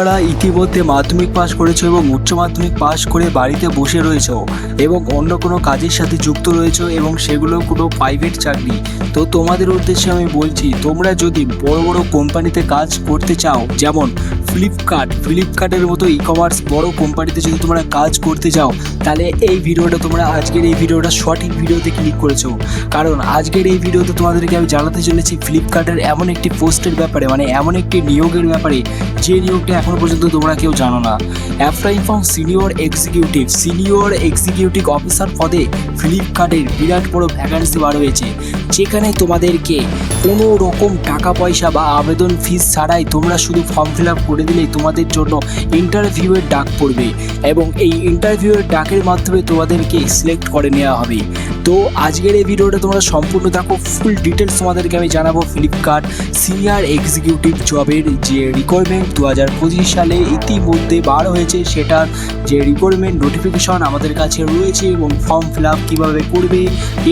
যারা ইতিমধ্যে মাধ্যমিক পাশ করেছো এবং উচ্চ মাধ্যমিক পাশ করে বাড়িতে বসে রয়েছো এবং অন্য কোনো কাজের সাথে যুক্ত রয়েছো এবং সেগুলো কোনো প্রাইভেট চাকরি, তো তোমাদের উদ্দেশ্যে আমি বলছি, তোমরা যদি বড় বড় কোম্পানিতে কাজ করতে চাও, যেমন ফ্লিপকার্টের মতো ই কমার্স বড় কোম্পানিতে যদি তোমরা কাজ করতে চাও, তাহলে এই ভিডিওটা তোমরা আজকের এই ভিডিওটা সঠিক ভিডিওতে ক্লিক করেছো। কারণ আজকের এই ভিডিওতে তোমাদেরকে আমি জানাতে চলেছি ফ্লিপকার্টের এমন একটি পোস্টের ব্যাপারে, মানে এমন একটি নিয়োগের ব্যাপারে যে নিয়োগটা এখনো পর্যন্ত তোমরা কেউ জানো না। Apply from senior executive officer পদে ফ্লিপকার্টের বিরাট বড় ভ্যাকান্সি বার হয়েছে, যেখানে তোমাদেরকে কোনো রকম টাকা পয়সা বা আবেদন ফিস ছাড়াই তোমরা শুধু ফর্ম ফিল আপ করে দিলেই তোমাদের জন্য ইন্টারভিউয়ের ডাক পড়বে এবং এই ইন্টারভিউয়ের ডাকের মাধ্যমে তোমাদেরকে সিলেক্ট করে নেওয়া হবে। তো আজকের এই ভিডিওটা তোমরা সম্পূর্ণ দেখো, ফুল ডিটেলস তোমাদেরকে আমি জানাবো। ফ্লিপকার্ট সিনিয়র এক্সিকিউটিভ জবের যে রিকোয়ারমেন্ট 2025 সালে ইতিমধ্যে বার হয়েছে, সেটার যে রিকোয়ারমেন্ট নোটিফিকেশন আমাদের কাছে রয়েছে এবং ফর্ম ফিল আপ কীভাবে করবে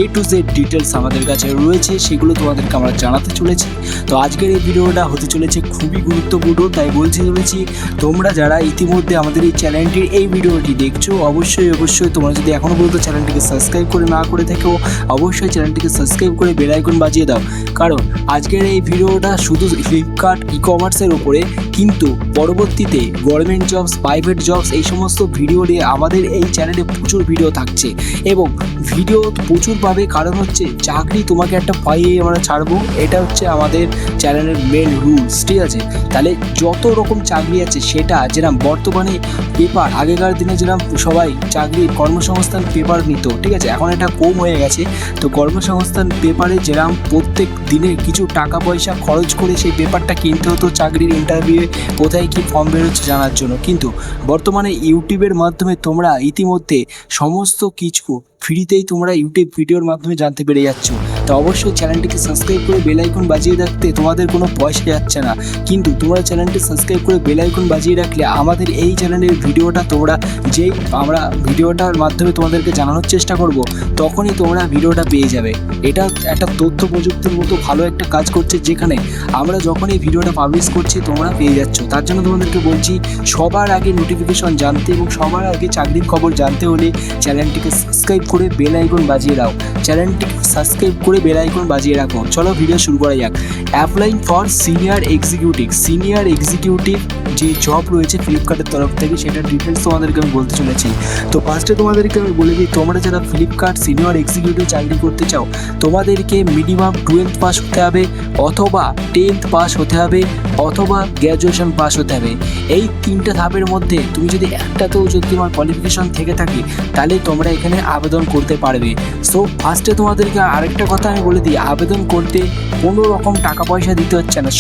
A to Z ডিটেলস আমাদের কাছে রয়েছে, সেগুলো তোমাদেরকে আমরা জানাতে চলেছি। তো আজকের এই ভিডিওটা হতে চলেছে খুবই গুরুত্বপূর্ণ, তাই বলতে চলেছি তোমরা যারা ইতিমধ্যে আমাদের এই চ্যানেলটির এই ভিডিওটি দেখছো, অবশ্যই তোমরা যদি এখনও পর্যন্ত চ্যানেলটিকে সাবস্ক্রাইব করে না করে থাকো, অবশ্যই চ্যানেলটিকে সাবস্ক্রাইব করে বেল আইকন বাজিয়ে দাও। কারণ আজকের এই ভিডিওটা শুধু ফ্লিপকার্ট ই কমার্সের উপরে, কিন্তু পরবর্তীতে গভর্নমেন্ট জবস, প্রাইভেট জবস এই সমস্ত ভিডিও নিয়ে আমাদের এই চ্যানেলে প্রচুর ভিডিও থাকছে এবং ভিডিও প্রচুর পাবে। কারণ হচ্ছে চাকরি তোমাকে একটা পাইয়ে আমরা ছাড়বো, এটা হচ্ছে আমাদের চ্যানেলের মেন রুলস, ঠিক আছে? তাহলে যত রকম চাকরি আছে, সেটা যেরকম বর্তমানে পেপার, আগেকার দিনে যেরকম সবাই চাকরির কর্মসংস্থান পেপার নিত, ঠিক আছে, এখন এটা কম হয়ে গেছে। তো কর্মসংস্থান পেপারে যেরকম প্রত্যেক দিনে কিছু টাকা পয়সা খরচ করে সেই পেপারটা কিনতে হতো চাকরির ইন্টারভিউয়ে কোথায় কী ফর্ম বেরোচ্ছে জানার জন্য, কিন্তু বর্তমানে ইউটিউবের মাধ্যমে তোমরা ইতিমধ্যে সমস্ত কিছু ফ্রিতেই তোমরা ইউটিউব ভিডিওর মাধ্যমে জানতে পেরে যাচ্ছ। তো অবশ্যই চ্যানেলটিকে সাবস্ক্রাইব করে বেল আইকন বাজিয়ে রাখতে তোমাদের কোনো পয়সা যাচ্ছে না, কিন্তু তোমরা চ্যানেলটি সাবস্ক্রাইব করে বেল আইকন বাজিয়ে রাখলে আমাদের এই চ্যানেলের ভিডিওটা তোমরা যেই আমরা ভিডিওটার মাধ্যমে তোমাদেরকে জানানোর চেষ্টা করব, তখনই তোমরা ভিডিওটা পেয়ে যাবে। এটা একটা তথ্য প্রযুক্তির মতো ভালো একটা কাজ করছে, যেখানে আমরা যখন এই ভিডিওটা পাবলিশ করছি তোমরা পেয়ে যাচ্ছ। তার জন্য তোমাদেরকে বলছি, সবার আগে নোটিফিকেশন জানতে এবং সবার আগে চাকরির খবর জানতে হলে চ্যানেলটিকে সাবস্ক্রাইব করে বেল আইকন বাজিয়ে দাও। চ্যানেলটিকে সাবস্ক্রাইব করে বেল আইকন বাজিয়ে রাখো। চলো ভিডিও শুরু করা যাক। অ্যাপ্লাইং ফর সিনিয়র এক্সিকিউটিভ যে জব রয়েছে ফ্লিপকার্টের তরফ থেকে, সেটার ডিটেলস তোমাদেরকে আমি বলতে চলেছি। তো ফার্স্টে তোমাদেরকে আমি বলে দিই, তোমরা যারা ফ্লিপকার্ট সিনিয়র এক্সিকিউটিভ চাকরি করতে চাও, তোমাদেরকে মিনিমাম 12th পাস হতে হবে, অথবা 10th পাস হতে হবে, অথবা গ্র্যাজুয়েশন পাস হতে হবে। এই তিনটা ধাপের মধ্যে তুমি যদি একটাতেও যদি তোমার কোয়ালিফিকেশন থেকে থাকে, তাহলে তোমরা এখানে আবেদন করতে পারবে। সো ফার্স্টে তোমাদেরকে আরেকটা কথা আমি বলে দিই, আবেদন করতে কোনো রকম টাকা পয়সা দিতে হচ্ছে না,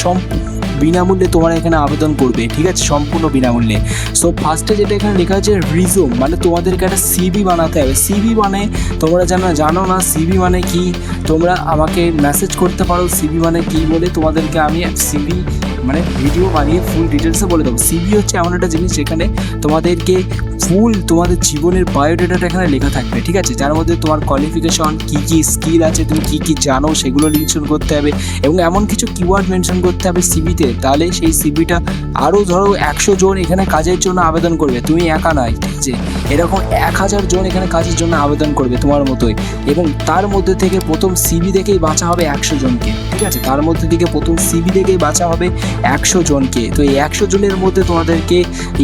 বিনামূল্যে তোমরা এখানে আবেদন করবে, ঠিক আছে, সম্পূর্ণ বিনামূল্যে। সো ফার্স্টে যেটা এখানে লেখা আছে রিজুম, মানে তোমাদেরকে একটা সিভি বানাতে হবে। সিভি মানে তোমরা জানো না সিভি মানে কি, তোমরা আমাকে মেসেজ করতে পারো সিভি মানে কি বলে, তোমাদেরকে আমি সিভি মানে ভিডিও বানিয়ে ফুল ডিটেলসে বলে দেবো। সিভি হচ্ছে এমন একটা জিনিস যেখানে তোমাদেরকে ফুল তোমাদের জীবনের বায়োডাটাটা এখানে লেখা থাকবে, ঠিক আছে, যার মধ্যে তোমার কোয়ালিফিকেশন, কী স্কিল আছে, তুমি কী জানো সেগুলো মেনশন করতে হবে এবং এমন কিছু কিওয়ার্ড মেনশন করতে হবে সিভিতে। তাহলে সেই সিভিটা আরও ধরো 100 জন এখানে কাজের জন্য আবেদন করবে, তুমি একা নয়, ঠিক আছে, এরকম 1000 জন এখানে কাজের জন্য আবেদন করবে তোমার মতোই, এবং তার মধ্যে থেকে প্রথম সিভি থেকেই বাছা হবে 100 জনকে, ঠিক আছে, তার মধ্যে থেকে প্রথম সিভি থেকেই বাছা হবে 100 জনকে। তো এই 100 জনের মধ্যে তোমাদেরকে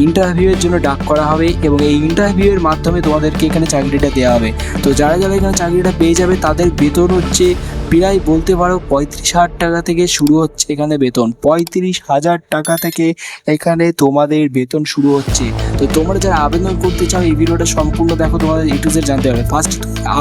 ইন্টারভিউয়ের জন্য ডাক করা হবে এবং এই ইন্টারভিউয়ের মাধ্যমে তোমাদেরকে এখানে চাকরিটা দেওয়া হবে। তো যারা এখানে চাকরিটা পেয়ে যাবে, তাদের বেতন হচ্ছে প্রায় বলতে পারো 35,000 টাকা থেকে শুরু হচ্ছে এখানে বেতন। 35,000 টাকা থেকে এখানে তোমাদের বেতন শুরু হচ্ছে। তো তোমরা যারা আবেদন করতে চাও, এই ভিডিওটা সম্পূর্ণ দেখো, তোমাদের A to Z জানতে হবে। ফার্স্ট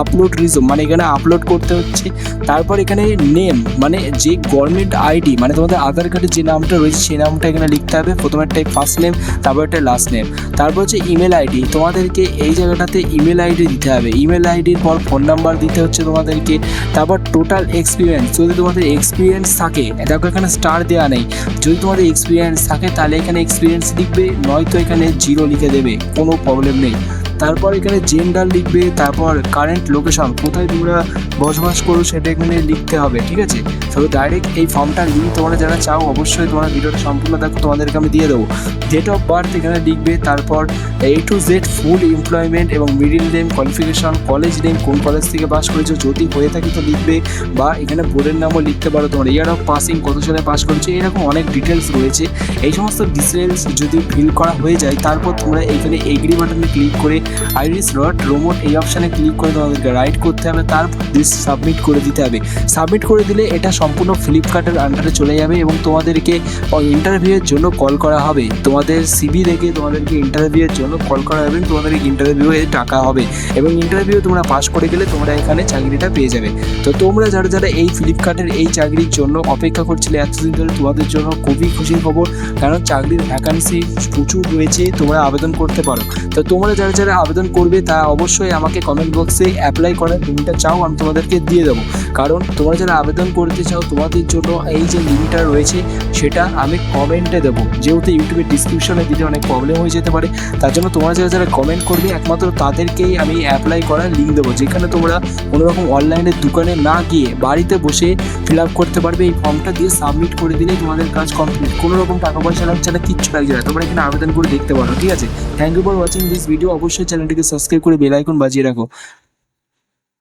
আপলোড রিজুম, মানে এখানে আপলোড করতে হচ্ছে। তারপর এখানে নেম, মানে যে গভর্নমেন্ট আইডি, মানে তোমাদের আধার কার্ডের যে নামটা রয়েছে সেই নামটা এখানে লিখতে হবে। প্রথমে একটা ফার্স্ট নেম, তারপর একটা লাস্ট নেম, তারপর হচ্ছে ইমেল আইডি, তোমাদেরকে এই জায়গাটাতে ইমেল আইডি দিতে হবে। ইমেল আইডির পর ফোন নাম্বার দিতে হচ্ছে তোমাদেরকে। তারপর টোটাল এক্সপিরিয়েন্স, যদি তোমাদের এক্সপিরিয়েন্স থাকে, দেখো এখানে স্টার দেওয়া নেই, যদি তোমাদের এক্সপিরিয়েন্স থাকে তাহলে এখানে এক্সপিরিয়েন্স লিখবে, নয়তো এখানে 0 লিখে দেবে, কোনো প্রবলেম নেই। তারপর এখানে জেন্ডার লিখবে, তারপর কারেন্ট লোকেশন, কোথায় তোমরা বসবাস করো সেটা এখানে লিখতে হবে, ঠিক আছে। তো ডাইরেক্ট এই ফর্মটার লিঙ্ক তোমরা যারা চাও অবশ্যই তোমরা ভিডিওটা সম্পূর্ণ দেখো, তোমাদেরকে আমি দিয়ে দেবো। ডেট অফ বার্থ এখানে লিখবে, তারপর A to Z full employment এবং middle name, qualification, college name, কোন কলেজ থেকে পাস করেছো যদি হয়ে থাকে তো লিখবে, বা এখানে বোর্ডের নামও লিখতে পারো, তোমার ইয়ার অফ পাসিং কত সালে পাস করেছো, এরকম অনেক ডিটেলস রয়েছে। এই সমস্ত ডিটেলস যদি ফিল করা হয়ে যায় তারপর তোমরা এইখানে এগ্রি বাটনে ক্লিক করে আইরিস ডট রোমোট এই অপশানে ক্লিক করে তোমাদেরকে রাইট করতে হবে, তারপর সাবমিট করে দিতে হবে। সাবমিট করে দিলে এটা সম্পূর্ণ ফ্লিপকার্টের আন্ডারে চলে যাবে এবং তোমাদেরকে ইন্টারভিউয়ের জন্য কল করা হবে। তোমাদের সিভি দেখে তোমাদেরকে ইন্টারভিউয়ের জন্য কল করা হবে, তোমাদেরকে ইন্টারভিউয়ে টাকা হবে এবং ইন্টারভিউ তোমরা পাস করে গেলে তোমরা এখানে চাকরিটা পেয়ে যাবে। তো তোমরা যারা যারা এই ফ্লিপকার্টের এই চাকরির জন্য অপেক্ষা করছিলে এতদিন ধরে, তোমাদের জন্য খুবই খুশির খবর, কারণ চাকরির ভ্যাকান্সি প্রচুর রয়েছে, তোমরা আবেদন করতে পারো। তো তোমরা যারা যারা আবেদন করবে তা অবশ্যই আমাকে কমেন্ট বক্সে অ্যাপ্লাই করার লিঙ্কটা চাও, আমি তোমাদেরকে দিয়ে দেবো। কারণ তোমরা যারা আবেদন করতে চাও তোমাদের জন্য এই যে লিঙ্কটা রয়েছে সেটা আমি কমেন্টে দেবো, যেহেতু ইউটিউবের ডিসক্রিপশনে দিতে অনেক প্রবলেম হয়ে যেতে পারে, তার জন্য তোমরা যারা যারা কমেন্ট করবে একমাত্র তাদেরকেই আমি অ্যাপ্লাই করার লিঙ্ক দেবো, যেখানে তোমরা কোনোরকম অনলাইনের দোকানে না গিয়ে বাড়িতে বসে ফিল আপ করতে পারবে। এই ফর্মটা দিয়ে সাবমিট করে দিলেই তোমাদের কাজ কমপ্লিট, কোনো রকম টাকা পয়সা লাগছে না, কিচ্ছু লাগছে না, তোমরা এখানে আবেদন করে দেখতে পারো। ঠিক আছে, thank you for watching this video. অবশ্যই চ্যানেলটিকে সাবস্ক্রাইব করে বেল আইকন বাজিয়ে রাখো।